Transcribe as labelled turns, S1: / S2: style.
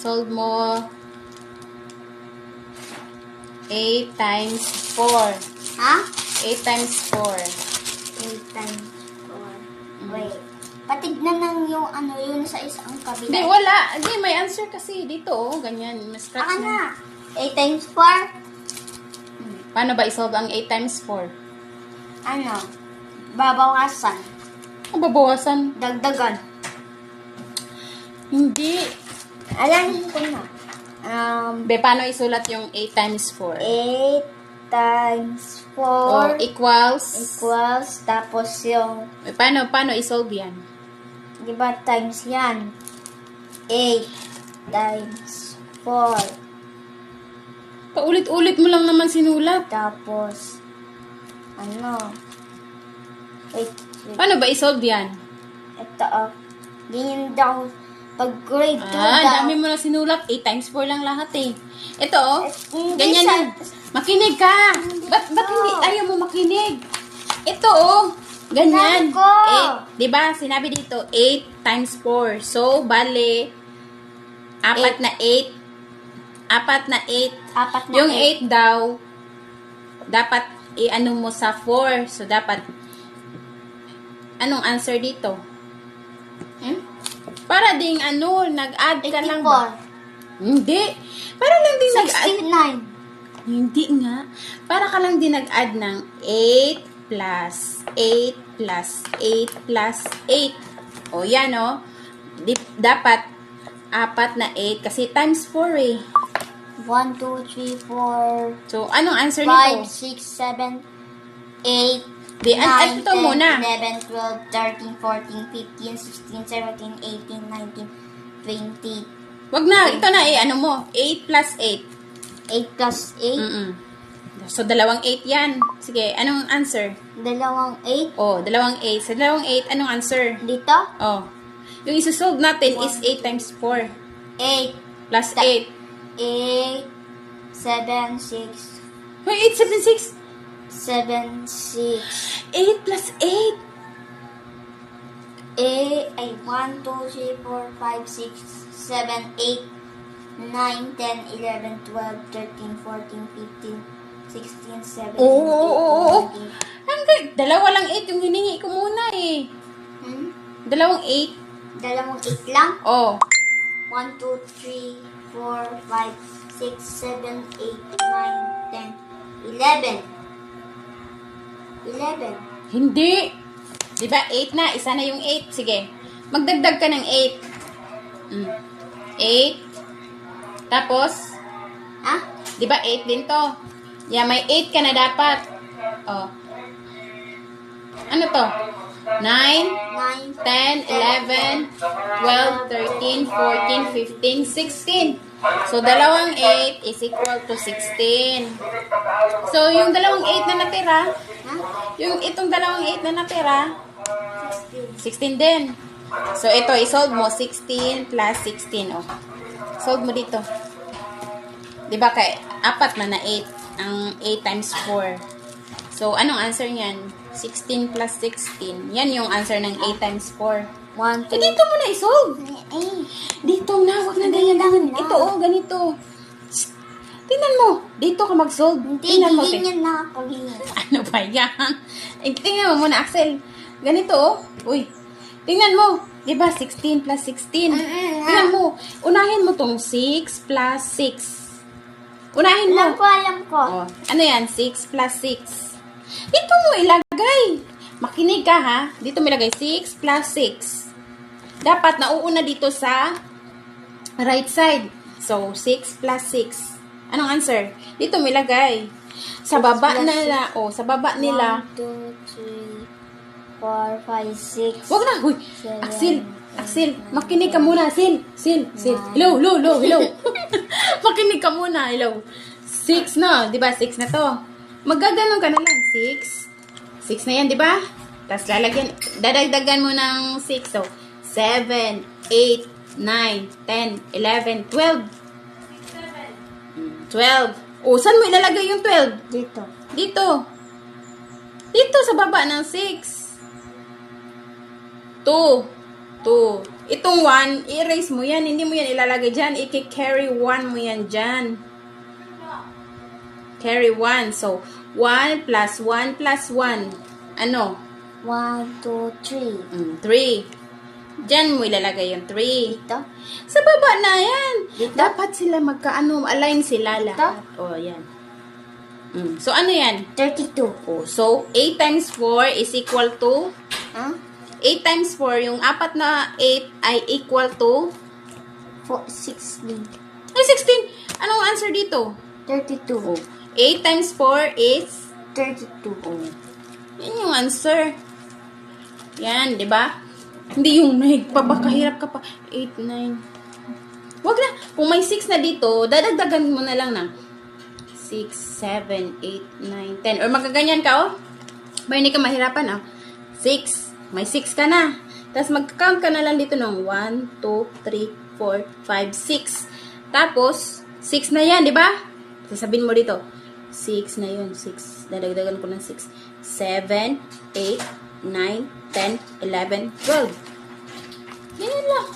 S1: Solve mo 8 times 4.
S2: Ha?
S1: 8 times 4.
S2: 8 times 4. Wait. Patignan lang yung ano, yun sa isang kabila.
S1: Hindi, wala. Hindi, may answer kasi dito, oh. Ganyan. Mas scratch
S2: Saka
S1: na.
S2: na. 8 times 4.
S1: Paano ba isolve ang 8 times 4?
S2: Ano? Babawasan.
S1: Ang babawasan?
S2: Dagdagan.
S1: Hindi.
S2: Alam ko na.
S1: Be, paano isulat yung 8 times 4?
S2: 8 times 4
S1: Oh, equals.
S2: tapos yung,
S1: Paano isolve yan?
S2: di ba, times yan. 8 times 4
S1: Paulit-ulit mo lang naman sinulat.
S2: tapos, ano, wait.
S1: Paano ba isolve yan?
S2: Ito, ganyan daw, pag grade 2
S1: Ah,
S2: daw.
S1: dami mo na sinulat. 8 times 4 lang lahat eh. Ito oh.
S2: Hindi
S1: Ganyan
S2: sa-
S1: din. Makinig ka. Ba't hindi ayaw mo makinig? Ito oh. Ganyan.
S2: Sinabi ko.
S1: 8. Diba? Sinabi dito, 8 times 4. So, bale, 4 na 8. 4 na 8.
S2: Apat na
S1: Yung
S2: 8.
S1: 8 daw, dapat i-ano mo sa 4. So, dapat, anong answer dito? Para ding nag-add ka lang ba?
S2: 84.
S1: Hindi. Para lang din nag-add.
S2: 69.
S1: Hindi nga. Para ka lang din nag-add ng 8 plus 8 plus 8 plus 8. O, yan o. Dapat 4 na 8 kasi times 4 eh.
S2: 1, 2, 3, 4,
S1: So, anong answer
S2: 5,
S1: nito?
S2: 6, 7, 8,
S1: Di,
S2: 9,
S1: ito
S2: 10,
S1: muna.
S2: 11, 12, 13, 14, 15, 16, 17, 18, 19, 20.
S1: Wag na. Ito na eh. Ano mo? 8 plus 8.
S2: 8 plus 8.
S1: So, dalawang 8 yan. Sige, anong answer?
S2: Dalawang 8.
S1: Oh, dalawang 8. Sa dalawang 8, anong answer?
S2: Dito,
S1: Oh. Yung isusolve natin is 8 times 4
S2: 8.
S1: plus 8.
S2: 8, 7, 6,
S1: Hoy, 8, 7, 6.
S2: 7, 6.
S1: 8 plus 8.
S2: 1, 2, 3, 4, 5, 6, 7, 8, 9, 10, 11, 12, 13, 14, 15, 16, 17, 18,
S1: Oo.
S2: 19.
S1: Hanggang, dalawa lang 8 yung hiningi ko muna eh. Dalawang 8.
S2: Dalawang 8 lang.
S1: Oh.
S2: 1, 2, 3, 4, 5, 6, 7, 8, 9, 10, 11. 11.
S1: Hindi. Diba 8 na? Isa na yung 8. Sige. Magdagdag ka ng 8. 8. Tapos,
S2: Ah?
S1: diba 8 din to? Yeah, may 8 ka na dapat. Oh. Ano to? 9,
S2: 9,
S1: 10, 11, 12, 13, 14, 15, 16. So, dalawang 8 is equal to 16. So, yung dalawang 8 na natira,
S2: Ha?
S1: itong dalawang 8 na natira,
S2: 16.
S1: 16 din. So, ito, isolve mo, 16 plus 16, oh. Solve mo dito. Diba, kay 4 na 8. Ang 8 times 4. So, anong answer niyan? 16 plus 16. Yan yung answer ng 8 times 4.
S2: 1, 2,
S1: Dito mo na isolve.
S2: 8.
S1: Dito na, wag na ganyan.
S2: Ganyan lang.
S1: Ito, oh, ganito. Tingnan mo. Dito ka mag-solve.
S2: Hindi,
S1: Tingnan mo.
S2: ganyan na ako. Ganyan.
S1: Ano ba yan? Tingnan mo muna, Axel. Ganito, oh. Uy. Tingnan mo. Diba, 16 plus 16. Tingnan mo. Unahin mo tong 6 plus 6. Unahin mo.
S2: Alam ko.
S1: Oh, ano yan? 6 plus 6. Dito mo ilagay. Makinig ka, ha? Dito mo ilagay 6 plus 6. Dapat nauuna dito sa right side. So, 6 plus 6. Anong answer? Dito mo ilagay. Sa
S2: 6
S1: baba
S2: plus
S1: nila, oh, sa baba nila.
S2: 1, 2, 3, 4, 5, 6.
S1: Wag na, huy. Axel, makinig ka muna. Axel. Hello. Makinig ka muna. Hello. 6 na, 'di ba? 6 na 'to. Magaganon ka na lang. 6. 6 na 'yan, 'di ba? Tapos dadagdagan mo ng 6. So, 7, 8, 9, 10, 11, 12. 12. O, saan mo ilalagay yung 12?
S2: Dito.
S1: Dito sa baba ng 6. 2. Itong 1, i-erase mo yan. Hindi mo yan ilalagay dyan. I-carry 1 mo yan dyan. Carry 1. So, 1 plus 1 plus 1. Ano?
S2: 1, 2, 3.
S1: 3. Diyan mo ilalagay yung 3.
S2: Dito?
S1: Sa baba na yan.
S2: Dito?
S1: Dapat sila align sila lahat. O, yan. So, ano yan?
S2: 32.
S1: Oh, so, 8 times 4 is equal to?
S2: Huh?
S1: 8 times 4, yung 4 na 8 ay equal to?
S2: 16.
S1: Ay, 16. Anong answer dito?
S2: 32.
S1: Oh, 8 times 4 is?
S2: 32.
S1: Oh, yan yung answer. Yan, di ba? Hindi yung nagpabakahirap ka pa. 8, 9. Wag na. Kung may 6 na dito, dadagdagan mo na lang ng 6, 7, 8, 9, 10. Or magaganyan ka, oh. Ba, hindi ka mahirapan, oh. 6. May 6 ka na. Tapos mag-count ka na lang dito ng 1, 2, 3, 4, 5, 6. Tapos, 6 na yan, di ba? Sasabihin mo dito, 6 na yun. 6. Dadagdagan ko ng 6. 7, 8, 9, 10, 11, 12. Ganyan lang.